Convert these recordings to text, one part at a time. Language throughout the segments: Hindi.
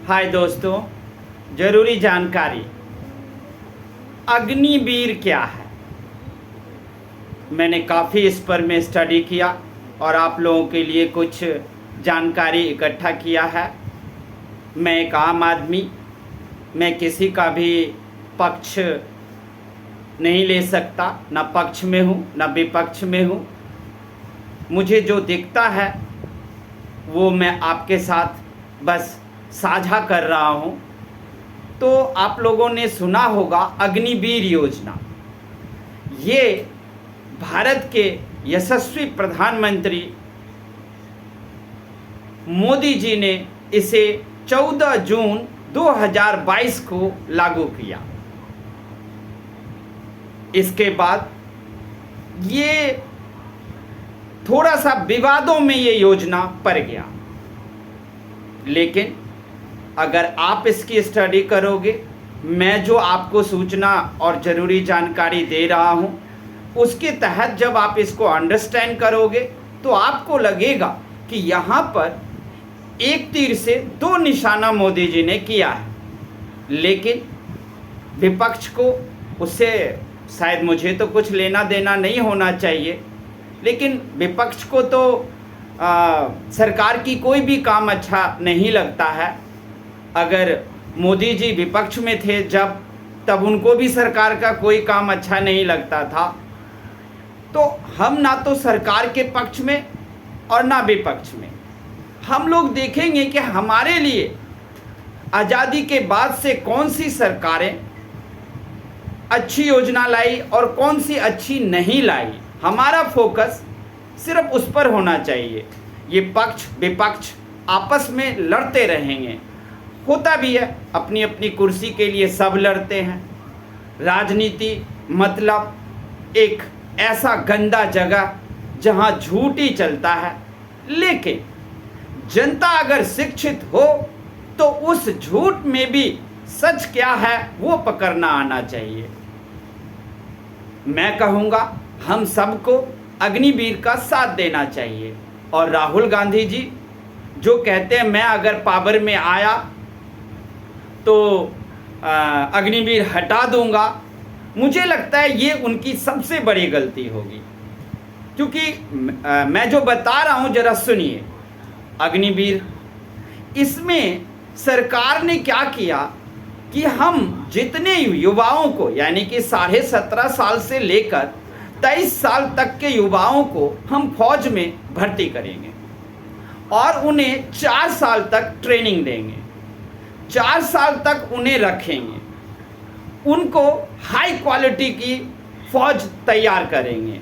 हाय दोस्तों, जरूरी जानकारी। अग्निवीर क्या है? मैंने काफ़ी इस पर में स्टडी किया और आप लोगों के लिए कुछ जानकारी इकट्ठा किया है। मैं एक आम आदमी, मैं किसी का भी पक्ष नहीं ले सकता, ना पक्ष में हूँ ना विपक्ष में हूँ। मुझे जो दिखता है वो मैं आपके साथ बस साझा कर रहा हूँ। तो आप लोगों ने सुना होगा अग्निवीर योजना। ये भारत के यशस्वी प्रधानमंत्री मोदी जी ने इसे 14 जून 2022 को लागू किया। इसके बाद ये थोड़ा सा विवादों में ये योजना पड़ गया, लेकिन अगर आप इसकी स्टडी करोगे, मैं जो आपको सूचना और ज़रूरी जानकारी दे रहा हूँ उसके तहत जब आप इसको अंडरस्टैंड करोगे तो आपको लगेगा कि यहाँ पर एक तीर से दो निशाना मोदी जी ने किया है। लेकिन विपक्ष को उससे शायद, मुझे तो कुछ लेना देना नहीं होना चाहिए, लेकिन विपक्ष को तो सरकार की कोई भी काम अच्छा नहीं लगता है। अगर मोदी जी विपक्ष में थे तब उनको भी सरकार का कोई काम अच्छा नहीं लगता था। तो हम ना तो सरकार के पक्ष में और ना विपक्ष में। हम लोग देखेंगे कि हमारे लिए आज़ादी के बाद से कौन सी सरकारें अच्छी योजना लाई और कौन सी अच्छी नहीं लाई। हमारा फोकस सिर्फ उस पर होना चाहिए। ये पक्ष विपक्ष आपस में लड़ते रहेंगे, होता भी है, अपनी अपनी कुर्सी के लिए सब लड़ते हैं। राजनीति मतलब एक ऐसा गंदा जगह जहां झूठ ही चलता है। लेकिन जनता अगर शिक्षित हो तो उस झूठ में भी सच क्या है वो पकड़ना आना चाहिए। मैं कहूँगा हम सबको अग्निवीर का साथ देना चाहिए। और राहुल गांधी जी जो कहते हैं मैं अगर पावर में आया तो अग्निवीर हटा दूंगा, मुझे लगता है ये उनकी सबसे बड़ी गलती होगी। क्योंकि मैं जो बता रहा हूँ जरा सुनिए। अग्निवीर, इसमें सरकार ने क्या किया कि हम जितने युवाओं को, यानी कि 17.5 साल से लेकर 23 साल तक के युवाओं को हम फौज में भर्ती करेंगे और उन्हें 4 साल तक ट्रेनिंग देंगे, 4 साल तक उन्हें रखेंगे, उनको हाई क्वालिटी की फौज तैयार करेंगे।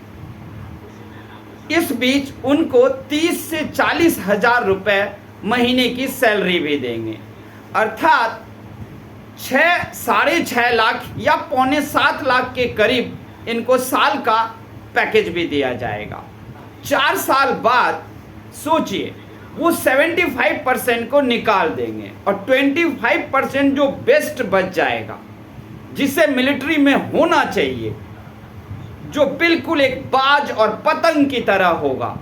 इस बीच उनको 30 से 40 हज़ार रुपये महीने की सैलरी भी देंगे, अर्थात 6-6.5 लाख या 6.25 लाख के करीब इनको साल का पैकेज भी दिया जाएगा। 4 साल बाद सोचिए वो 75% को निकाल देंगे और 25% जो बेस्ट बच जाएगा, जिसे मिलिट्री में होना चाहिए, जो बिल्कुल एक बाज और पतंग की तरह होगा,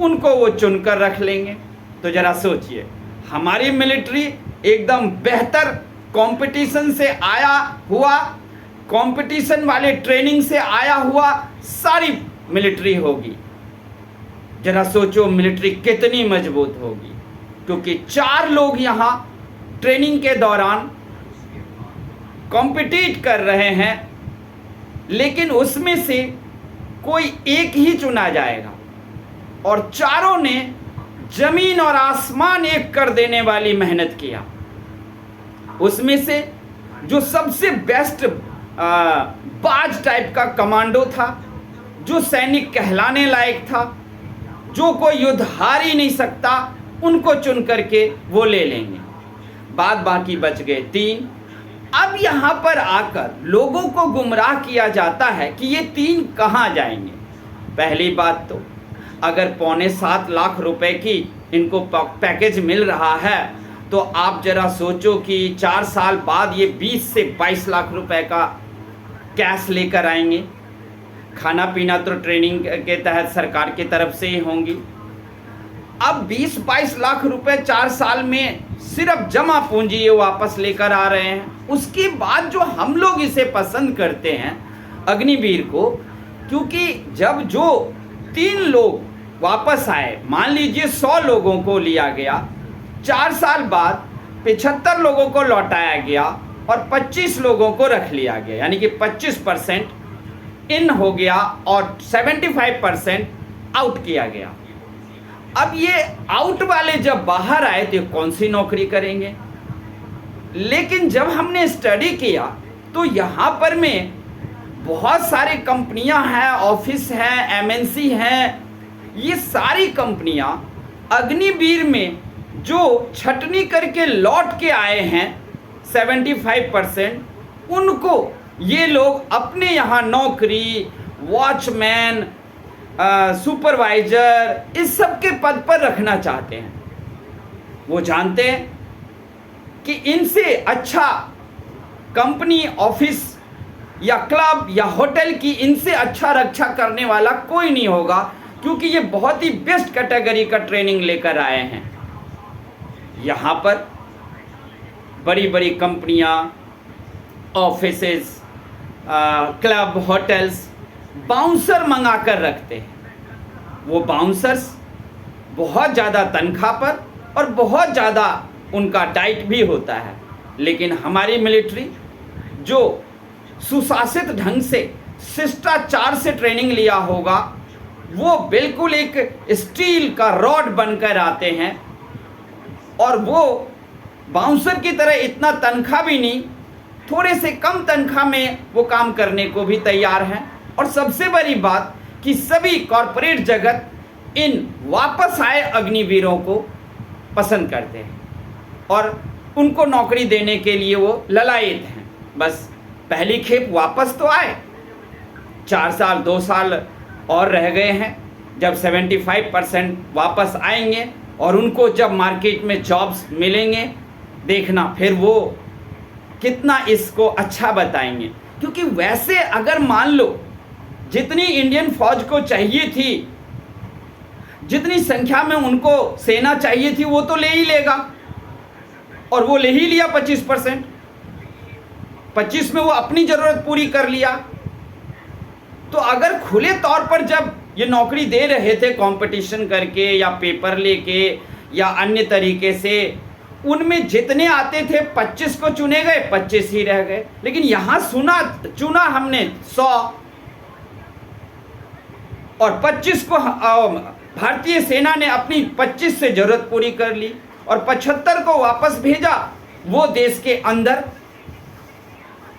उनको वो चुनकर रख लेंगे। तो जरा सोचिए, हमारी मिलिट्री एकदम बेहतर कंपटीशन से आया हुआ, कंपटीशन वाले ट्रेनिंग से आया हुआ सारी मिलिट्री होगी। जरा सोचो मिलिट्री कितनी मजबूत होगी, क्योंकि 4 लोग यहाँ ट्रेनिंग के दौरान कॉम्पिटिट कर रहे हैं, लेकिन उसमें से कोई एक ही चुना जाएगा और चारों ने जमीन और आसमान एक कर देने वाली मेहनत किया। उसमें से जो सबसे बेस्ट बाज टाइप का कमांडो था, जो सैनिक कहलाने लायक था, जो कोई युद्ध हार ही नहीं सकता, उनको चुन करके वो ले लेंगे। बाद बाकी बच गए 3। अब यहाँ पर आकर लोगों को गुमराह किया जाता है कि ये 3 कहाँ जाएंगे। पहली बात तो अगर 6.25 लाख रुपए की इनको पैकेज मिल रहा है तो आप जरा सोचो कि 4 साल बाद ये 20 से 22 लाख रुपए का कैश लेकर आएंगे। खाना पीना तो ट्रेनिंग के तहत सरकार की तरफ से ही होंगी। अब 20-22 लाख रुपए 4 साल में सिर्फ जमा पूंजी ये वापस लेकर आ रहे हैं। उसके बाद जो हम लोग इसे पसंद करते हैं अग्निवीर को, क्योंकि जब जो 3 लोग वापस आए, मान लीजिए 100 लोगों को लिया गया, 4 साल बाद 75 लोगों को लौटाया गया और 25 लोगों को रख लिया गया, यानी कि 25% इन हो गया और 75% आउट किया गया। अब ये आउट वाले जब बाहर आए तो कौन सी नौकरी करेंगे? लेकिन जब हमने स्टडी किया तो यहाँ पर में बहुत सारी कंपनियां हैं, ऑफिस हैं, एमएनसी हैं। ये सारी कंपनियां अग्निवीर में जो छटनी करके लौट के आए हैं 75%, उनको ये लोग अपने यहाँ नौकरी, वॉचमैन, सुपरवाइजर, इस सब के पद पर रखना चाहते हैं। वो जानते हैं कि इनसे अच्छा कंपनी, ऑफिस या क्लब या होटल की इनसे अच्छा रक्षा करने वाला कोई नहीं होगा, क्योंकि ये बहुत ही बेस्ट कैटेगरी का ट्रेनिंग लेकर आए हैं। यहाँ पर बड़ी बड़ी कंपनियाँ, ऑफिसेस, क्लब, होटल्स बाउंसर मंगा कर रखते हैं। वो बाउंसर्स बहुत ज़्यादा तनख्वाह पर और बहुत ज़्यादा उनका डाइट भी होता है। लेकिन हमारी मिलिट्री जो सुशासित ढंग से, शिष्टाचार से ट्रेनिंग लिया होगा, वो बिल्कुल एक स्टील का रॉड बनकर आते हैं और वो बाउंसर की तरह इतना तनख्वाह भी नहीं, थोड़े से कम तनख्वाह में वो काम करने को भी तैयार हैं। और सबसे बड़ी बात कि सभी कॉरपोरेट जगत इन वापस आए अग्निवीरों को पसंद करते हैं और उनको नौकरी देने के लिए वो ललायत हैं। बस पहली खेप वापस तो आए, 4 साल 2 साल और रह गए हैं, जब 75% वापस आएंगे और उनको जब मार्केट में जॉब्स मिलेंगे, देखना फिर वो कितना इसको अच्छा बताएंगे। क्योंकि वैसे अगर मान लो जितनी इंडियन फौज को चाहिए थी, जितनी संख्या में उनको सेना चाहिए थी, वो तो ले ही लेगा, और वो ले ही लिया 25%। 25 में वो अपनी ज़रूरत पूरी कर लिया। तो अगर खुले तौर पर जब ये नौकरी दे रहे थे कंपटीशन करके या पेपर लेके या अन्य तरीके से, उनमें जितने आते थे 25 को चुने गए, 25 ही रह गए। लेकिन यहाँ चुना हमने 100 और 25 को भारतीय सेना ने अपनी 25 से ज़रूरत पूरी कर ली और 75 को वापस भेजा। वो देश के अंदर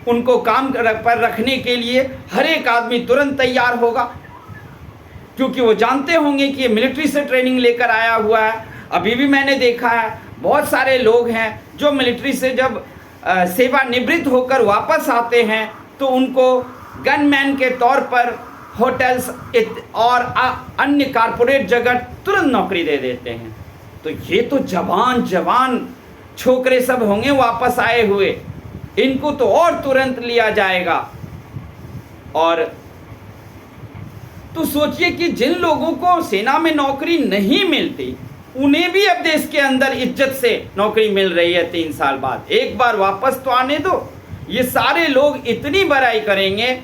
उनको काम पर रखने के लिए हर एक आदमी तुरंत तैयार होगा, क्योंकि वो जानते होंगे कि ये मिलिट्री से ट्रेनिंग लेकर आया हुआ है। अभी भी मैंने देखा है बहुत सारे लोग हैं जो मिलिट्री से जब सेवानिवृत्त होकर वापस आते हैं तो उनको गनमैन के तौर पर होटल्स और अन्य कॉरपोरेट जगत तुरंत नौकरी दे देते हैं। तो ये तो जवान छोकरे सब होंगे वापस आए हुए, इनको तो और तुरंत लिया जाएगा। और तो सोचिए कि जिन लोगों को सेना में नौकरी नहीं मिलती, उन्हें भी अब देश के अंदर इज्जत से नौकरी मिल रही है 3 साल बाद। एक बार वापस तो आने दो। ये सारे लोग इतनी बड़ाई करेंगे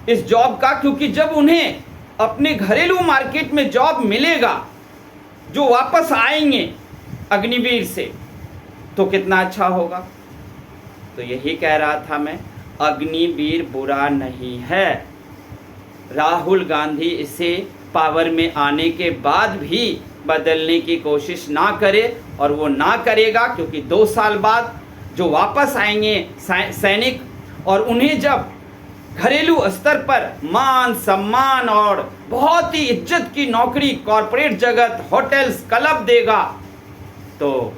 इस जॉब का, क्योंकि जब उन्हें अपने घरेलू मार्केट में जॉब मिलेगा, जो वापस आएंगे अग्निवीर से, तो कितना अच्छा होगा। तो यही कह रहा था मैं, अग्निवीर बुरा नहीं है। राहुल गांधी इसे पावर में आने के बाद भी बदलने की कोशिश ना करे, और वो ना करेगा, क्योंकि 2 साल बाद जो वापस आएंगे सैनिक, और उन्हें जब घरेलू स्तर पर मान सम्मान और बहुत ही इज्जत की नौकरी कॉरपोरेट जगत, होटल्स, क्लब देगा, तो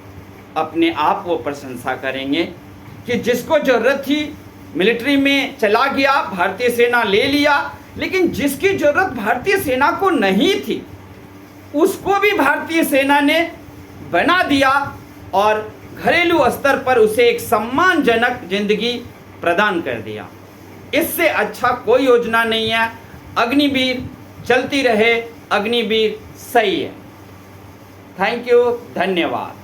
अपने आप वो प्रशंसा करेंगे कि जिसको ज़रूरत थी मिलिट्री में चला गया, भारतीय सेना ले लिया, लेकिन जिसकी ज़रूरत भारतीय सेना को नहीं थी उसको भी भारतीय सेना ने बना दिया और घरेलू स्तर पर उसे एक सम्मानजनक जिंदगी प्रदान कर दिया। इससे अच्छा कोई योजना नहीं है। अग्निवीर चलती रहे, अग्निवीर सही है। थैंक यू, धन्यवाद।